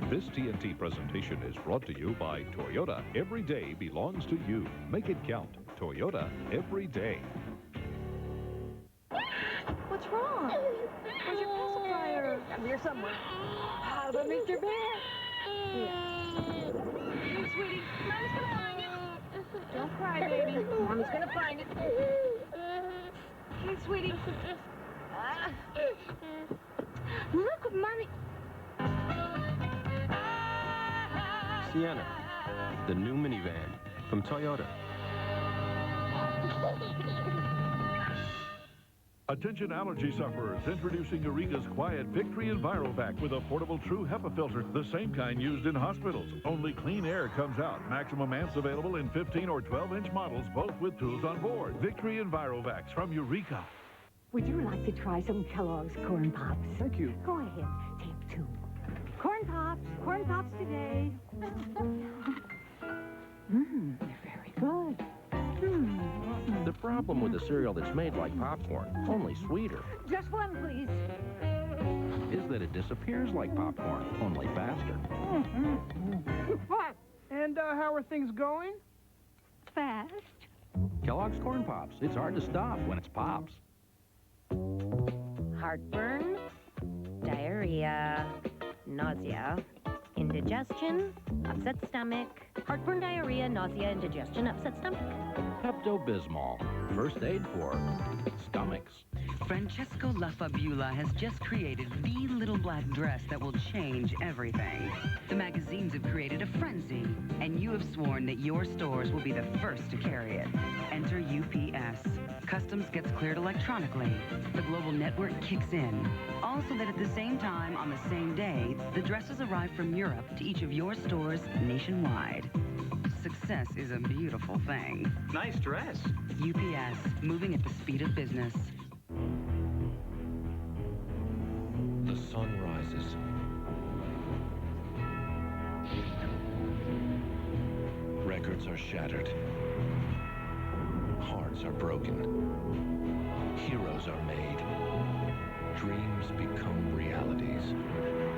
This TNT presentation is brought to you by Toyota. Every day belongs to you. Make it count. Toyota, every day. What's wrong? Where's your pacifier? I'm here somewhere. How about Mr. Bear? Yeah. Hey, sweetie. Mommy's gonna find it. Don't cry, baby. Mommy's gonna find it. Hey, sweetie. Look, Mommy. Sienna, the new minivan from Toyota. Attention allergy sufferers, introducing Eureka's quiet Victory Enviro Vac with a portable true HEPA filter, the same kind used in hospitals. Only clean air comes out. Maximum amps available in 15 or 12-inch models, both with tools on board. Victory Enviro Vacs from Eureka. Would you like to try some Kellogg's Corn Pops? Thank you. Go ahead, take two. Corn Pops today. They're very good. The problem with a cereal that's made like popcorn, only sweeter, Just one, please. is that it disappears like popcorn, only faster. And how are things going? Fast. Kellogg's Corn Pops. It's hard to stop when it's Pops. Heartburn, diarrhea, nausea, indigestion, upset stomach, heartburn, diarrhea, nausea, indigestion, upset stomach. Pepto Bismol. First aid for stomachs. Francesco Lafabula has just created the little black dress that will change everything. The magazines have created a frenzy, and you have sworn that your stores will be the first to carry it. Enter UPS. Customs gets cleared electronically. The global network kicks in. Also that at the same time, on the same day, the dresses arrive from Europe to each of your stores nationwide. Success is a beautiful thing. Nice dress. UPS, moving at the speed of business. The sun rises. Records are shattered. Hearts are broken. Heroes are made. Dreams become realities.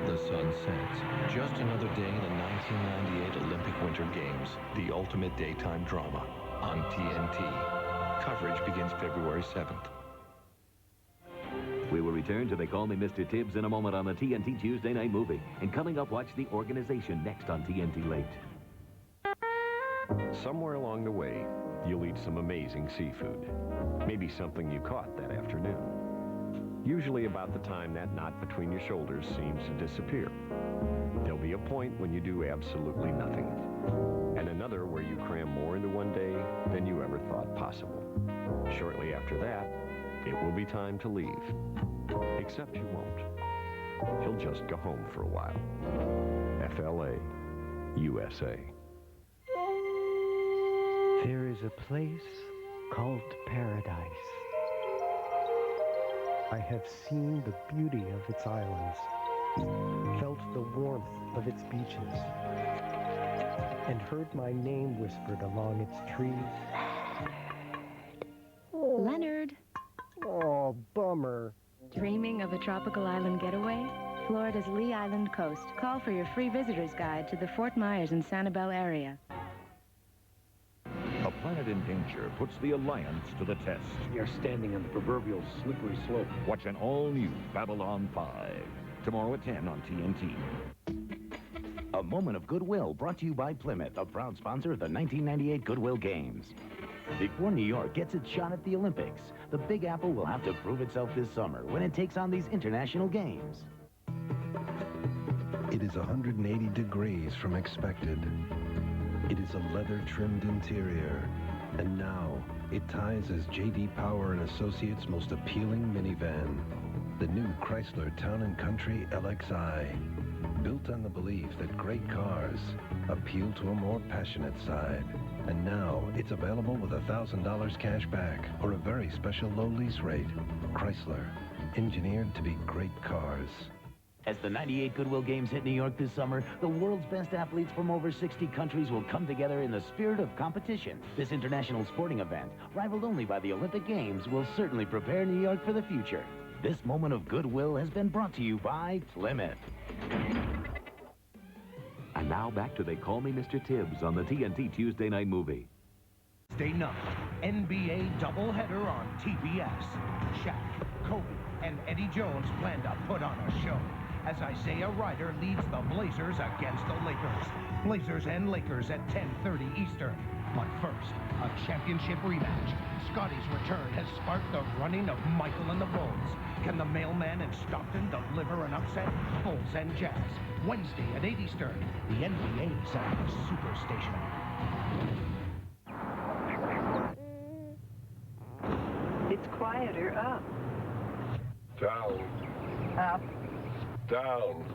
The sun sets. Just another day in the 1998 Olympic Winter Games, the ultimate daytime drama on TNT. Coverage begins February 7th. We will return to They Call Me Mr. Tibbs in a moment on the TNT Tuesday Night Movie. And coming up, watch The Organization next on TNT Late. Somewhere along the way, you'll eat some amazing seafood. Maybe something you caught that afternoon. Usually about the time that knot between your shoulders seems to disappear. There'll be a point when you do absolutely nothing. And another where you cram more into one day than you ever thought possible. Shortly after that, it will be time to leave. Except you won't. You'll just go home for a while. FLA, USA. There is a place called paradise. I have seen the beauty of its islands, felt the warmth of its beaches, and heard my name whispered along its trees. Leonard. Oh, bummer. Dreaming of a tropical island getaway? Florida's Lee Island coast. Call for your free visitor's guide to the Fort Myers and Sanibel area. A planet in danger puts the Alliance to the test. We are standing on the proverbial slippery slope. Watch an all-new Babylon 5. Tomorrow at 10 on TNT. A Moment of Goodwill brought to you by Plymouth, a proud sponsor of the 1998 Goodwill Games. Before New York gets its shot at the Olympics, the Big Apple will have to prove itself this summer when it takes on these international games. It is 180 degrees from expected. It is a leather-trimmed interior. And now, it ties as J.D. Power and Associates' most appealing minivan. The new Chrysler Town & Country LXI. Built on the belief that great cars appeal to a more passionate side. And now, it's available with $1,000 cash back or a very special low lease rate. Chrysler, engineered to be great cars. As the 98 Goodwill Games hit New York this summer, the world's best athletes from over 60 countries will come together in the spirit of competition. This international sporting event, rivaled only by the Olympic Games, will certainly prepare New York for the future. This Moment of Goodwill has been brought to you by Plymouth. And now back to They Call Me Mr. Tibbs on the TNT Tuesday Night Movie. Tuesday night, NBA doubleheader on TBS. Shaq, Kobe, and Eddie Jones plan to put on a show as Isaiah Ryder leads the Blazers against the Lakers. Blazers and Lakers at 10:30 Eastern. But first, a championship rematch. Scotty's return has sparked the running of Michael and the Bulls. Can the mailman in Stockton deliver an upset? Bulls and Jazz. Wednesday at 8 Eastern. The NBA's at the Superstation. It's quieter up. Down. Up. Down.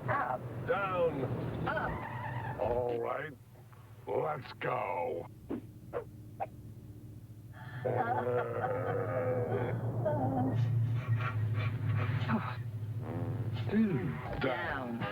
Up. Down. Up. All right. Let's go. Down.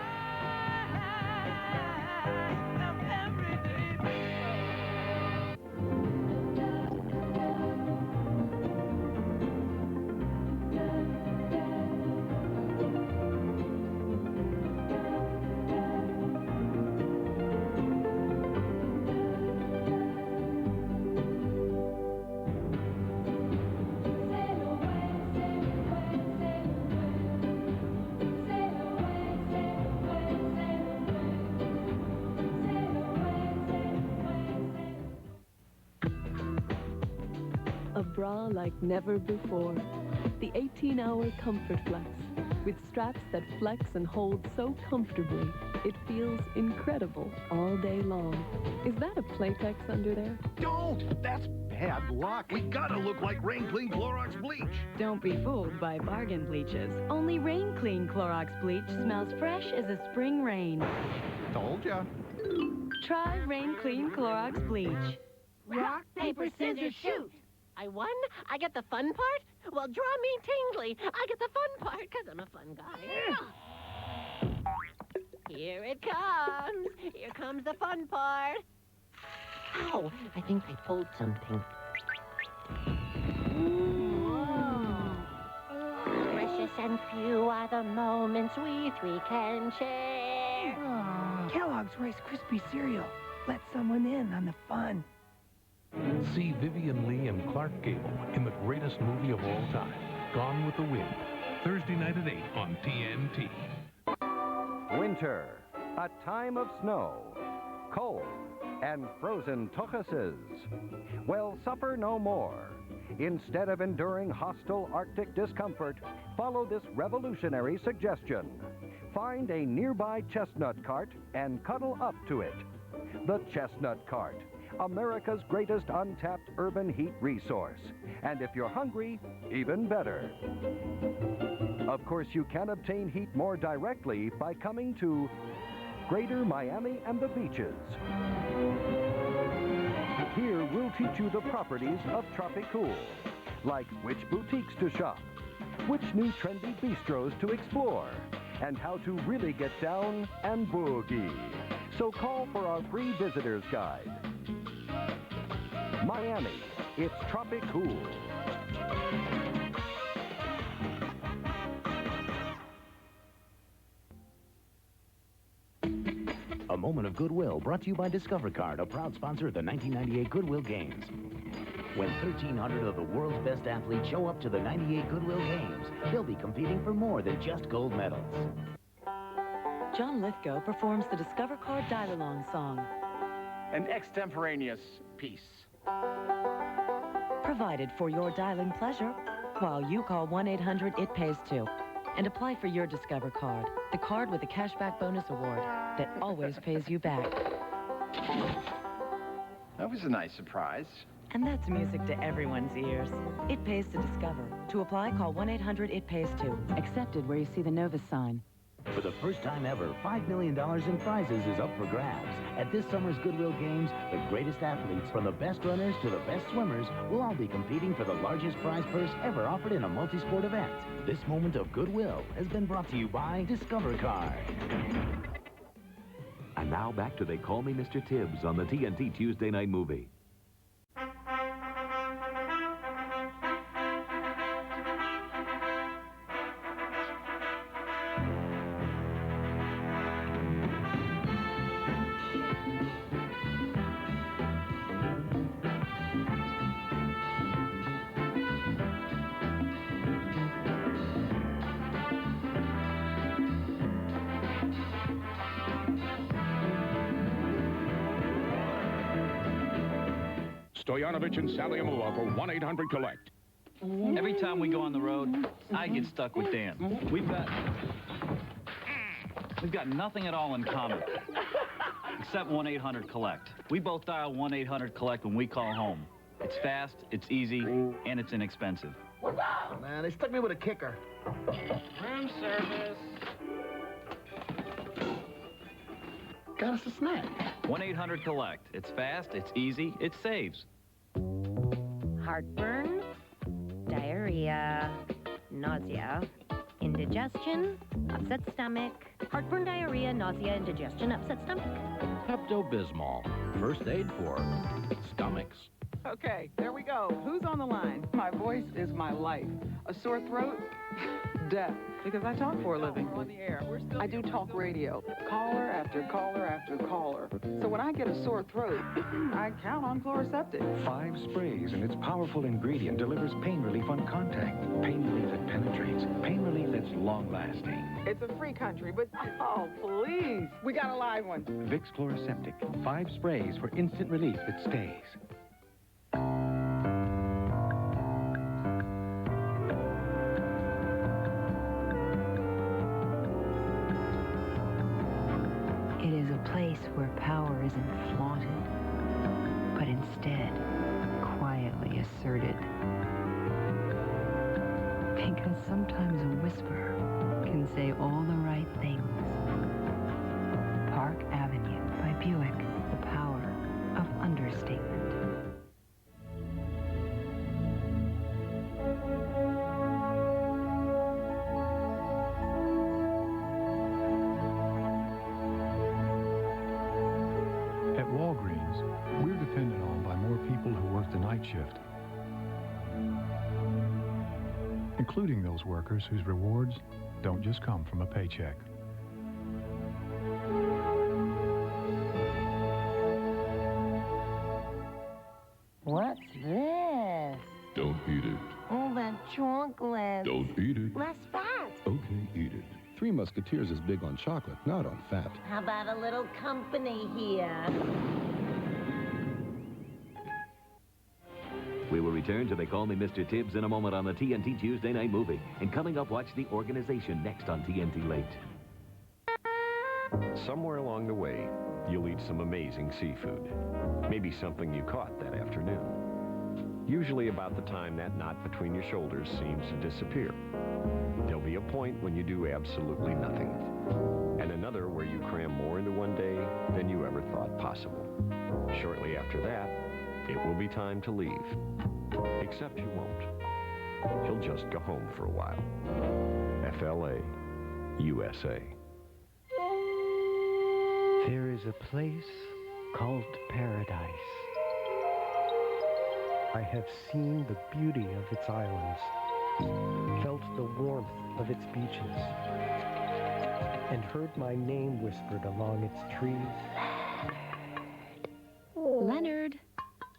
A bra like never before. The 18-hour Comfort Flex. With straps that flex and hold so comfortably, it feels incredible all day long. Is that a Playtex under there? Don't! That's bad luck. We gotta look like Rain Clean Clorox Bleach. Don't be fooled by bargain bleaches. Only Rain Clean Clorox Bleach smells fresh as a spring rain. Told ya. Try Rain Clean Clorox Bleach. Rock, paper, scissors, shoot. I won? I get the fun part? Well, draw me tingly. I get the fun part because I'm a fun guy. Here it comes. Here comes the fun part. Ow, I think I pulled something. Precious and few are the moments we three can share. Kellogg's Rice Krispies cereal. Let someone in on the fun. See Vivian Leigh and Clark Gable in the greatest movie of all time, Gone with the Wind. Thursday night at 8 on TNT. Winter, a time of snow, cold, and frozen tochuses. Well, suffer no more. Instead of enduring hostile Arctic discomfort, follow this revolutionary suggestion. Find a nearby chestnut cart and cuddle up to it. The Chestnut Cart, America's greatest untapped urban heat resource. And if you're hungry, even better. Of course, you can obtain heat more directly by coming to Greater Miami and the beaches. Here, we'll teach you the properties of Tropicool, like which boutiques to shop, which new trendy bistros to explore, and how to really get down and boogie. So call for our free visitor's guide. Miami, it's Tropicool. A Moment of Goodwill brought to you by Discover Card, a proud sponsor of the 1998 Goodwill Games. When 1,300 of the world's best athletes show up to the 98 Goodwill Games, they'll be competing for more than just gold medals. John Lithgow performs the Discover Card Dial-Along song. An extemporaneous piece. Provided for your dialing pleasure while you call 1-800-IT-PAYS-2 and apply for your Discover Card, the card with a cashback bonus award that always pays you back. That was a nice surprise. And that's music to everyone's ears. It pays to Discover. To apply, call 1-800-IT-PAYS-2. Accepted where you see the Novus sign. For the first time ever, $5 million in prizes is up for grabs. At this summer's Goodwill Games, the greatest athletes, from the best runners to the best swimmers, will all be competing for the largest prize purse ever offered in a multi-sport event. This Moment of Goodwill has been brought to you by Discover Card. And now back to They Call Me Mr. Tibbs on the TNT Tuesday Night Movie. Stoyanovich and Saliamula for 1-800-COLLECT. Every time we go on the road, I get stuck with Dan. We've got nothing at all in common, except 1-800-COLLECT. We both dial 1-800-COLLECT when we call home. It's fast, it's easy, and it's inexpensive. Oh, man, they stuck me with a kicker. Room service. Got us a snack. 1-800-COLLECT. It's fast, it's easy, it saves. Heartburn, diarrhea, nausea, indigestion, upset stomach. Heartburn, diarrhea, nausea, indigestion, upset stomach. Pepto Bismol. First aid for stomachs. Okay, there we go. Who's on the line? My voice is my life. A sore throat? Death. Because I talk for a living. On the air. I do talk radio. Caller after caller after caller. So when I get a sore throat, I count on Chloraseptic. 5 sprays and its powerful ingredient delivers pain relief on contact. Pain relief that penetrates. Pain relief that's long-lasting. It's a free country, but oh, please. We got a live one. Vicks Chloraseptic. 5 sprays for instant relief that stays. It is a place where power isn't flaunted, but instead quietly asserted. Because sometimes a whisper can say all the right things. Park Avenue by Buick, the power of understatement. At Walgreens, we're depended on by more people who work the night shift, including those workers whose rewards don't just come from a paycheck. What's this? Don't eat it. All that chocolate. Don't eat it. Less fat. Okay, eat it. Three Musketeers is big on chocolate, not on fat. How about a little company here? We will return to They Call Me Mr. Tibbs in a moment on the TNT Tuesday Night Movie. And coming up, watch The Organization next on TNT Late. Somewhere along the way, you'll eat some amazing seafood. Maybe something you caught that afternoon. Usually about the time that knot between your shoulders seems to disappear. There'll be a point when you do absolutely nothing. And another where you cram more into one day than you ever thought possible. Shortly after that, it will be time to leave. Except you won't. You'll just go home for a while. FLA, USA. There is a place called paradise. I have seen the beauty of its islands, felt the warmth of its beaches, and heard my name whispered along its trees. Leonard.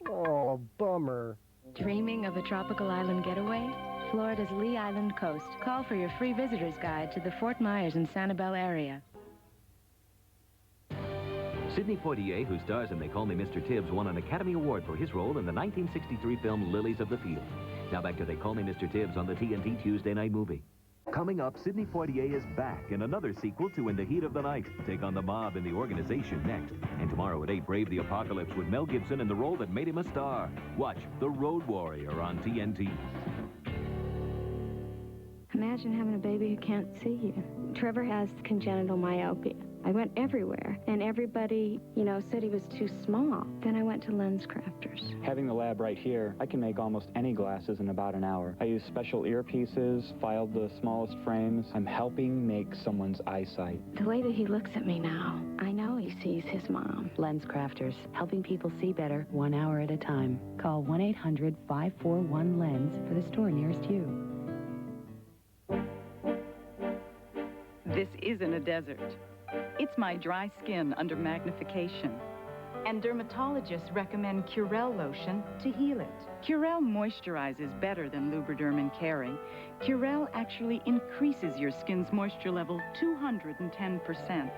Oh, bummer. Dreaming of a tropical island getaway? Florida's Lee Island coast. Call for your free visitor's guide to the Fort Myers and Sanibel area. Sidney Poitier, who stars in They Call Me Mr. Tibbs, won an Academy Award for his role in the 1963 film Lilies of the Field. Now back to They Call Me Mr. Tibbs on the TNT Tuesday Night Movie. Coming up, Sidney Poitier is back in another sequel to In the Heat of the Night. Take on the mob in The Organization next. And tomorrow at 8, Brave the Apocalypse with Mel Gibson in the role that made him a star. Watch The Road Warrior on TNT. Imagine having a baby who can't see you. Trevor has congenital myopia. I went everywhere, and everybody, said he was too small. Then I went to Lens Crafters. Having the lab right here, I can make almost any glasses in about an hour. I use special earpieces, filed the smallest frames. I'm helping make someone's eyesight. The way that he looks at me now, I know he sees his mom. Lens Crafters, helping people see better 1 hour at a time. Call 1-800-541-LENS for the store nearest you. This isn't a desert. It's my dry skin under magnification. And dermatologists recommend Curel lotion to heal it. Curel moisturizes better than Lubriderm and Carry. Curel actually increases your skin's moisture level 210%.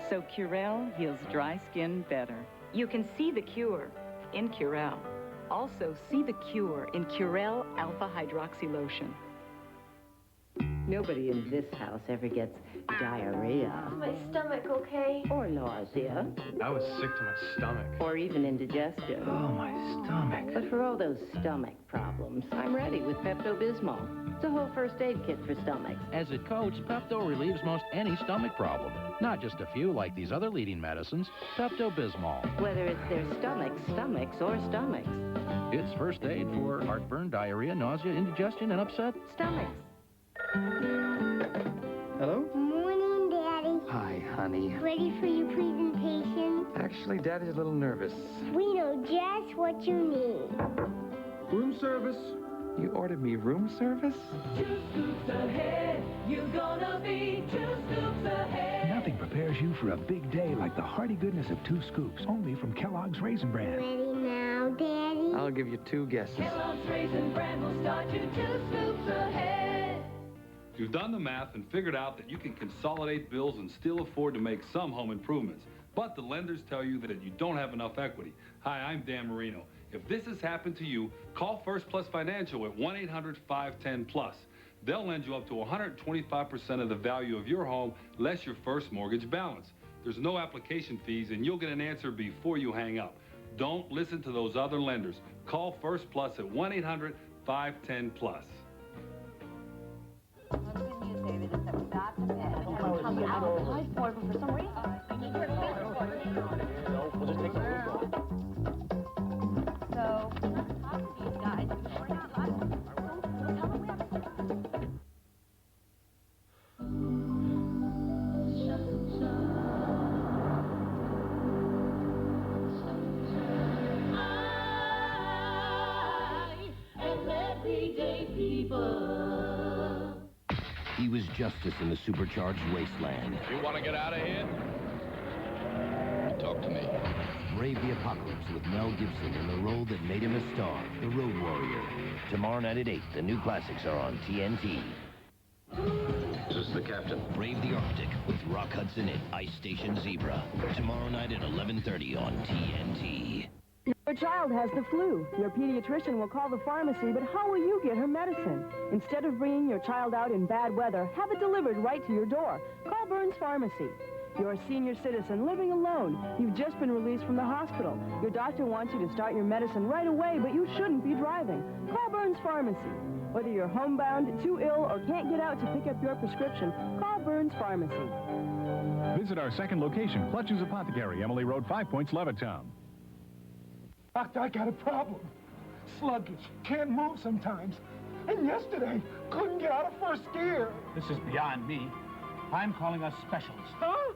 So Curel heals dry skin better. You can see the cure in Curel. Also, see the cure in Curel Alpha Hydroxy Lotion. Nobody in this house ever gets diarrhea. Is my stomach okay? Or nausea. I was sick to my stomach. Or even indigestion. Oh, my stomach. But for all those stomach problems, I'm ready with Pepto Bismol. It's a whole first aid kit for stomachs. As it coats, Pepto relieves most any stomach problem. Not just a few like these other leading medicines. Pepto Bismol. Whether it's their stomachs, or stomachs. It's first aid for heartburn, diarrhea, nausea, indigestion, and upset stomachs. Hello? Morning, Daddy. Hi, honey. Ready for your presentation? Actually, Daddy's a little nervous. We know just what you need. Room service? You ordered me room service? 2 scoops ahead. You're gonna be 2 scoops ahead. Nothing prepares you for a big day like the hearty goodness of 2 scoops, only from Kellogg's Raisin Bran. Ready now, Daddy? I'll give you 2 guesses. Kellogg's Raisin Bran will start you 2 scoops ahead. You've done the math and figured out that you can consolidate bills and still afford to make some home improvements. But the lenders tell you that you don't have enough equity. Hi, I'm Dan Marino. If this has happened to you, call First Plus Financial at 1-800-510-PLUS. They'll lend you up to 125% of the value of your home, less your first mortgage balance. There's no application fees, and you'll get an answer before you hang up. Don't listen to those other lenders. Call First Plus at 1-800-510-PLUS. He was justice in the supercharged wasteland. You want to get out of here? Talk to me. Brave the apocalypse with Mel Gibson in the role that made him a star, the Road Warrior. Tomorrow night at 8, the new classics are on TNT. This is the captain. Brave the Arctic with Rock Hudson and Ice Station Zebra. Tomorrow night at 11:30 on TNT. Your child has the flu. Your pediatrician will call the pharmacy, but how will you get her medicine? Instead of bringing your child out in bad weather, have it delivered right to your door. Call Burns Pharmacy. You're a senior citizen living alone. You've just been released from the hospital. Your doctor wants you to start your medicine right away, but you shouldn't be driving. Call Burns Pharmacy. Whether you're homebound, too ill, or can't get out to pick up your prescription, call Burns Pharmacy. Visit our second location, Clutches Apothecary, Emily Road, 5 Points, Levittown. Doctor, I got a problem. Sluggish, can't move sometimes. And yesterday, couldn't get out of first gear. This is beyond me. I'm calling a specialist. Huh?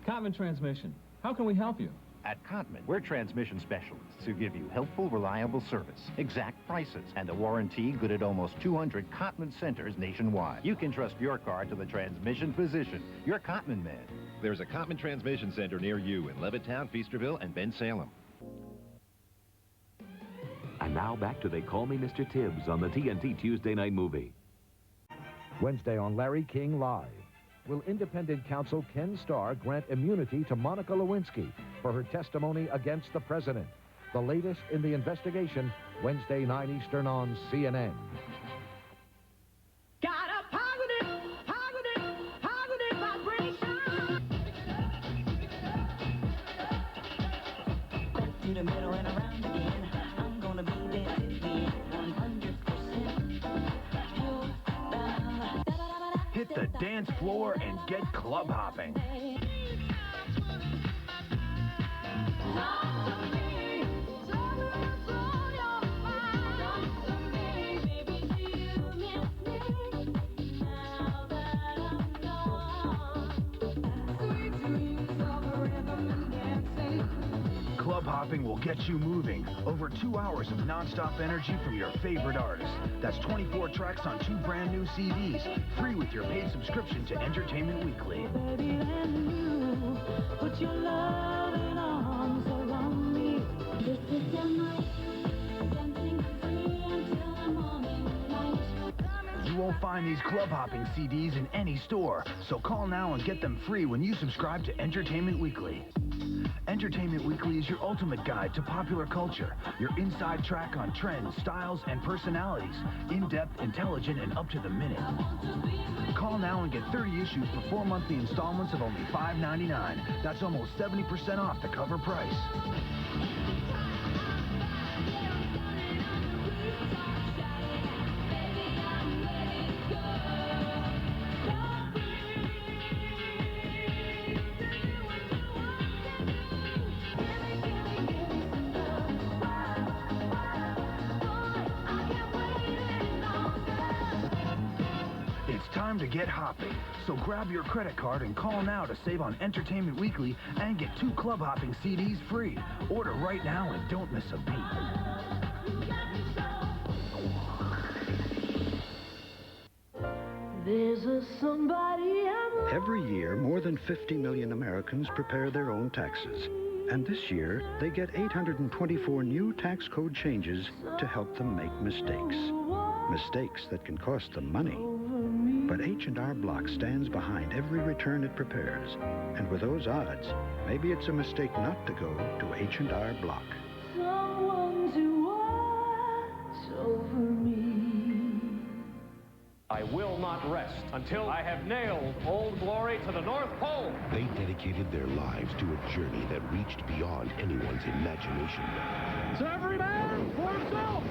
Cottman Transmission. How can we help you? At Cottman, we're transmission specialists who give you helpful, reliable service, exact prices, and a warranty good at almost 200 Cottman centers nationwide. You can trust your car to the transmission physician, your Cottman man. There's a Cottman Transmission Center near you in Levittown, Feasterville, and Ben Salem. And now back to They Call Me Mr. Tibbs on the TNT Tuesday Night Movie. Wednesday on Larry King Live. Will independent counsel Ken Starr grant immunity to Monica Lewinsky for her testimony against the president? The latest in the investigation, Wednesday, 9 Eastern on CNN. Got a positive vibration. Back to the middle and around again. I'm gonna be there 100%. Hit the dance floor and get club hopping. Club hopping will get you moving. Over 2 hours of non-stop energy from your favorite artists. That's 24 tracks on 2 brand new CDs. Free with your paid subscription to Entertainment Weekly. Put your loving arms around me. This is the night. Dancing free until the morning light. You won't find these club hopping CDs in any store. So call now and get them free when you subscribe to Entertainment Weekly. Entertainment Weekly is your ultimate guide to popular culture, your inside track on trends, styles, and personalities. In-depth, intelligent, and up to the minute. Call now and get 30 issues for 4 monthly installments of only $5.99. That's almost 70% off the cover price. Time to get hopping. So grab your credit card and call now to save on Entertainment Weekly and get 2 club hopping CDs free. Order right now and don't miss a beat. There's a somebody Every year, more than 50 million Americans prepare their own taxes. And this year, they get 824 new tax code changes to help them make mistakes. Mistakes that can cost them money. But H&R Block stands behind every return it prepares. And with those odds, maybe it's a mistake not to go to H&R Block. someone to watch over me. I will not rest until I have nailed Old Glory to the North Pole. They dedicated their lives to a journey that reached beyond anyone's imagination. To every man for himself!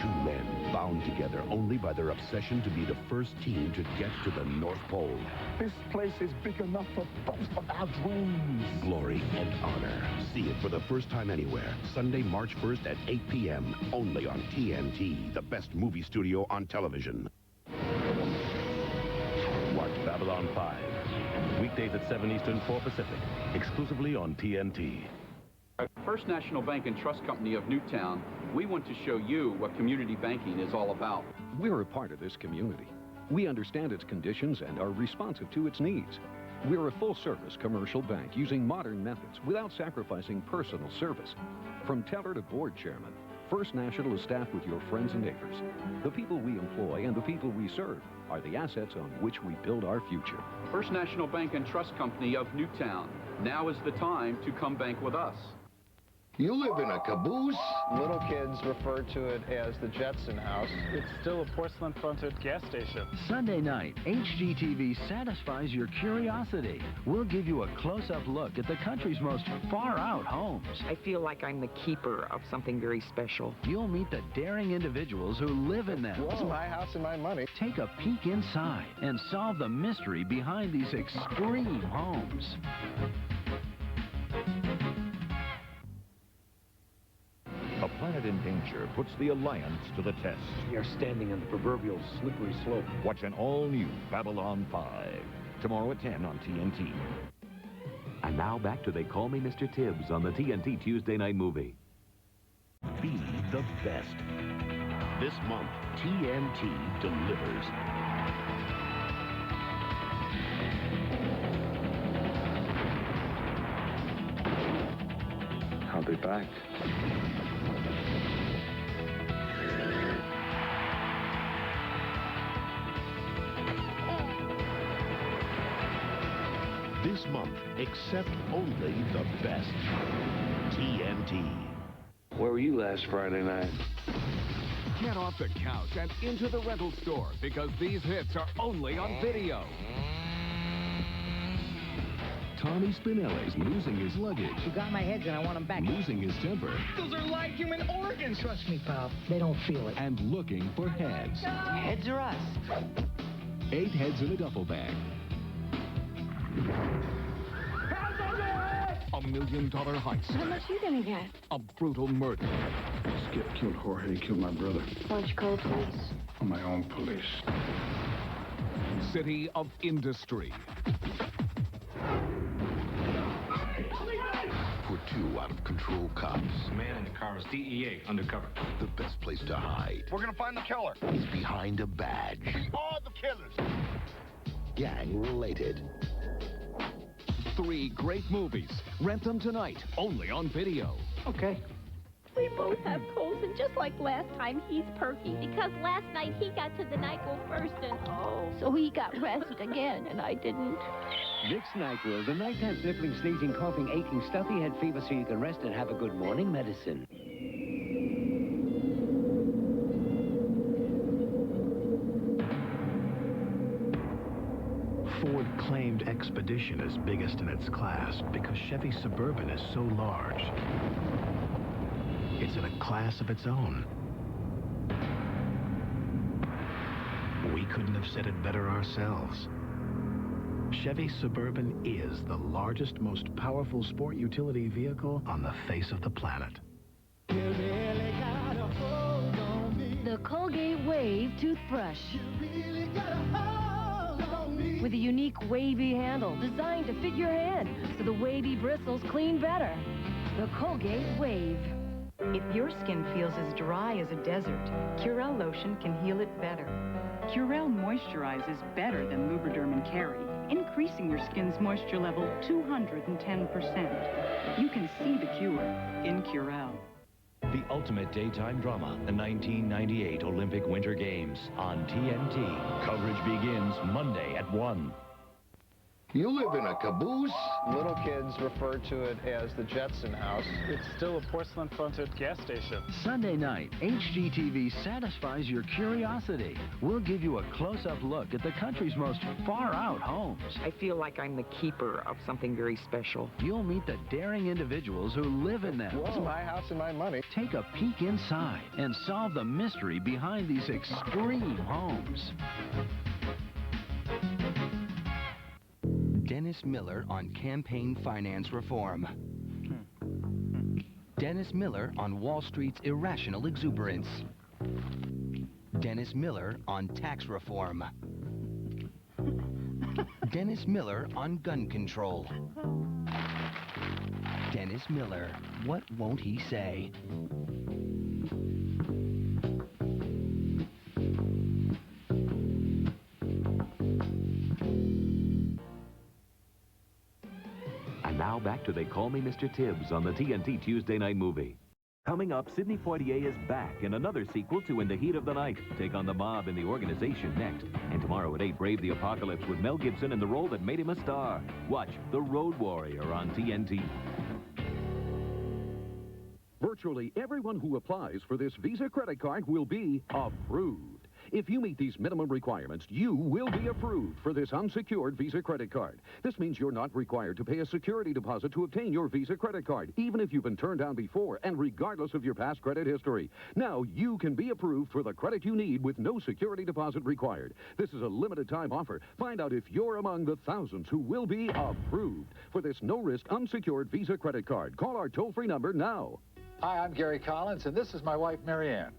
2 men bound together only by their obsession to be the first team to get to the North Pole. This place is big enough for both of our dreams. Glory and honor. See it for the first time anywhere. Sunday, March 1st at 8 p.m. Only on TNT, the best movie studio on television. Watch Babylon 5. Weekdays at 7 Eastern, 4 Pacific. Exclusively on TNT. At First National Bank and Trust Company of Newtown, we want to show you what community banking is all about. We're a part of this community. We understand its conditions and are responsive to its needs. We're a full-service commercial bank using modern methods without sacrificing personal service. From teller to board chairman, First National is staffed with your friends and neighbors. The people we employ and the people we serve are the assets on which we build our future. First National Bank and Trust Company of Newtown. Now is the time to come bank with us. You live in a caboose? Little kids refer to it as the Jetson House. It's still a porcelain-fronted gas station. Sunday night, HGTV satisfies your curiosity. We'll give you a close-up look at the country's most far-out homes. I feel like I'm the keeper of something very special. You'll meet the daring individuals who live in them. Well, it's my house and my money. Take a peek inside and solve the mystery behind these extreme homes. A planet in danger puts the Alliance to the test. We are standing on the proverbial slippery slope. Watch an all-new Babylon 5. Tomorrow at 10 on TNT. And now back to They Call Me Mr. Tibbs on the TNT Tuesday Night Movie. Be the best. This month, TNT delivers. I'll be back. This month, accept only the best. TNT. Where were you last Friday night? Get off the couch and into the rental store because these hits are only on video. Tommy Spinelli's losing his luggage. You got my heads and I want them back. Losing his temper. Those are live human organs. Trust me, pal. They don't feel it. And looking for heads. Heads or us? 8 heads in a duffel bag. $1 million heist. How much you gonna get? A brutal murder. Skip killed Jorge, killed my brother. Why don't you call the police? I'm my own police. City of industry. For 2 out-of-control cops. The man in the car is DEA, undercover. The best place to hide We're gonna find the killer. is behind a badge. We are the killers. Gang-related. 3 great movies. Rent them tonight, only on video. Okay. We both have colds, and just like last time, he's perky. Because last night he got to the NyQuil first, and so he got rest again, and I didn't. Vicks NyQuil, the nighttime sniffling, sneezing, coughing, aching, stuffy head fever, so you can rest and have a good morning medicine. Ford claimed Expedition is biggest in its class because Chevy Suburban is so large. It's in a class of its own. We couldn't have said it better ourselves. Chevy Suburban is the largest, most powerful sport utility vehicle on the face of the planet. The Colgate Wave toothbrush. With a unique wavy handle designed to fit your hand so the wavy bristles clean better. The Colgate Wave. If your skin feels as dry as a desert, Curel lotion can heal it better. Curel moisturizes better than Lubriderm and Carry, increasing your skin's moisture level 210%. You can see the cure in Curel. The ultimate daytime drama, the 1998 Olympic Winter Games on TNT. Coverage begins Monday at 1. You live in a caboose? Little kids refer to it as the Jetson house. It's still a porcelain-fronted gas station. Sunday night, HGTV satisfies your curiosity. We'll give you a close-up look at the country's most far-out homes. I feel like I'm the keeper of something very special. You'll meet the daring individuals who live in them. Well, my house and my money. Take a peek inside and solve the mystery behind these extreme homes. Dennis Miller on campaign finance reform. Dennis Miller on Wall Street's irrational exuberance. Dennis Miller on tax reform. Dennis Miller on gun control. Dennis Miller, what won't he say? Now back to They Call Me Mr. Tibbs on the TNT Tuesday Night Movie. Coming up, Sidney Poitier is back in another sequel to In the Heat of the Night. Take on the mob in The Organization next. And tomorrow at 8, brave the apocalypse with Mel Gibson in the role that made him a star. Watch The Road Warrior on TNT. Virtually everyone who applies for this Visa credit card will be approved. If you meet these minimum requirements, you will be approved for this unsecured Visa credit card. This means you're not required to pay a security deposit to obtain your Visa credit card, even if you've been turned down before and regardless of your past credit history. Now you can be approved for the credit you need with no security deposit required. This is a limited time offer. Find out if you're among the thousands who will be approved for this no-risk unsecured Visa credit card. Call our toll-free number now. Hi, I'm Gary Collins, and this is my wife, Marianne.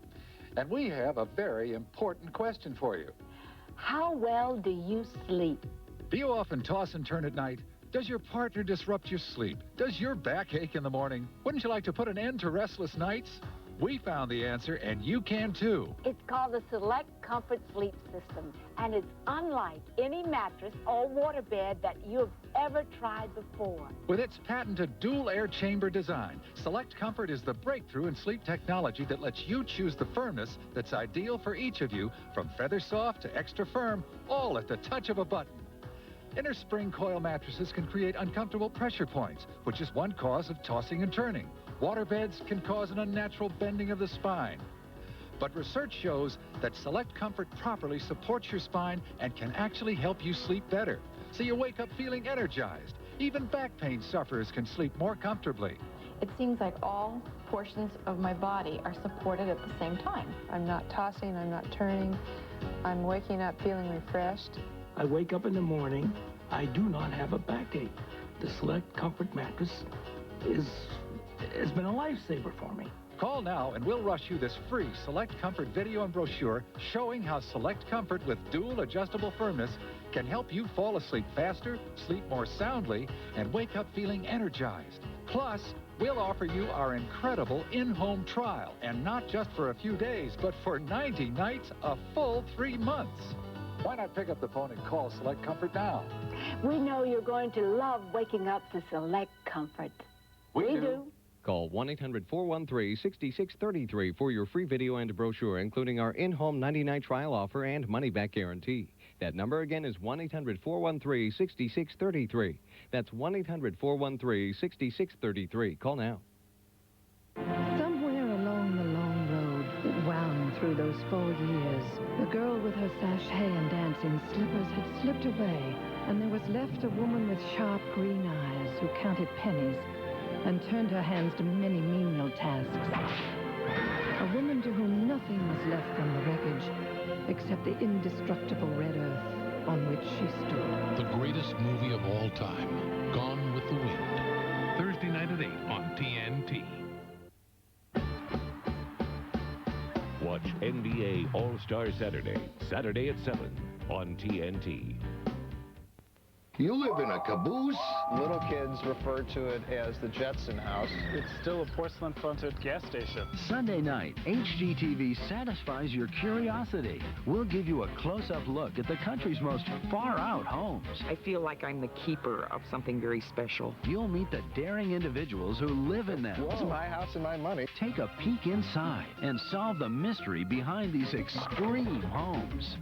And we have a very important question for you. How well do you sleep? Do you often toss and turn at night? Does your partner disrupt your sleep? Does your back ache in the morning? Wouldn't you like to put an end to restless nights? We found the answer, and you can too. It's called the Select Comfort Sleep System, and it's unlike any mattress or waterbed that you've ever tried before. With its patented dual air chamber design, Select Comfort is the breakthrough in sleep technology that lets you choose the firmness that's ideal for each of you, from feather soft to extra firm, all at the touch of a button. Inner spring coil mattresses can create uncomfortable pressure points, which is one cause of tossing and turning. Waterbeds can cause an unnatural bending of the spine. But research shows that Select Comfort properly supports your spine and can actually help you sleep better. So you wake up feeling energized. Even back pain sufferers can sleep more comfortably. It seems like all portions of my body are supported at the same time. I'm not tossing, I'm not turning. I'm waking up feeling refreshed. I wake up in the morning, I do not have a backache. The Select Comfort mattress has been a lifesaver for me. Call now and we'll rush you this free Select Comfort video and brochure showing how Select Comfort with dual adjustable firmness can help you fall asleep faster, sleep more soundly, and wake up feeling energized. Plus, we'll offer you our incredible in-home trial, and not just for a few days, but for 90 nights, a full 3 months. Why not pick up the phone and call Select Comfort now? We know you're going to love waking up to Select Comfort. We do. Call 1-800-413-6633 for your free video and brochure, including our in-home 90-night trial offer and money-back guarantee. That number again is 1-800-413-6633. That's 1-800-413-6633. Call now. Somewhere along the long road that wound through those 4 years, the girl with her sachet and dancing slippers had slipped away, and there was left a woman with sharp green eyes who counted pennies and turned her hands to many menial tasks. A woman to whom nothing was left from the wreckage except the indestructible red earth on which she stood. The greatest movie of all time, Gone with the Wind. Thursday night at 8 on TNT. Watch NBA All-Star Saturday, Saturday at 7 on TNT. You live in a caboose? Little kids refer to it as the Jetson house. It's still a porcelain-fronted gas station. Sunday night, HGTV satisfies your curiosity. We'll give you a close-up look at the country's most far-out homes. I feel like I'm the keeper of something very special. You'll meet the daring individuals who live in them. Well, it's my house and my money. Take a peek inside and solve the mystery behind these extreme homes.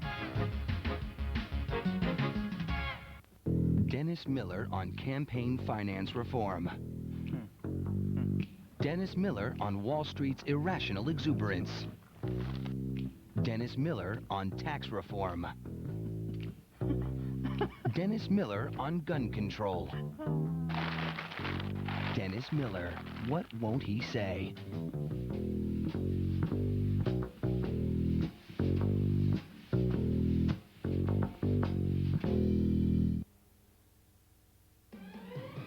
Dennis Miller on campaign finance reform. Dennis Miller on Wall Street's irrational exuberance. Dennis Miller on tax reform. Dennis Miller on gun control. Dennis Miller, what won't he say?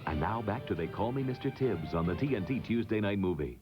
And now back to They Call Me Mr. Tibbs on the TNT Tuesday Night Movie.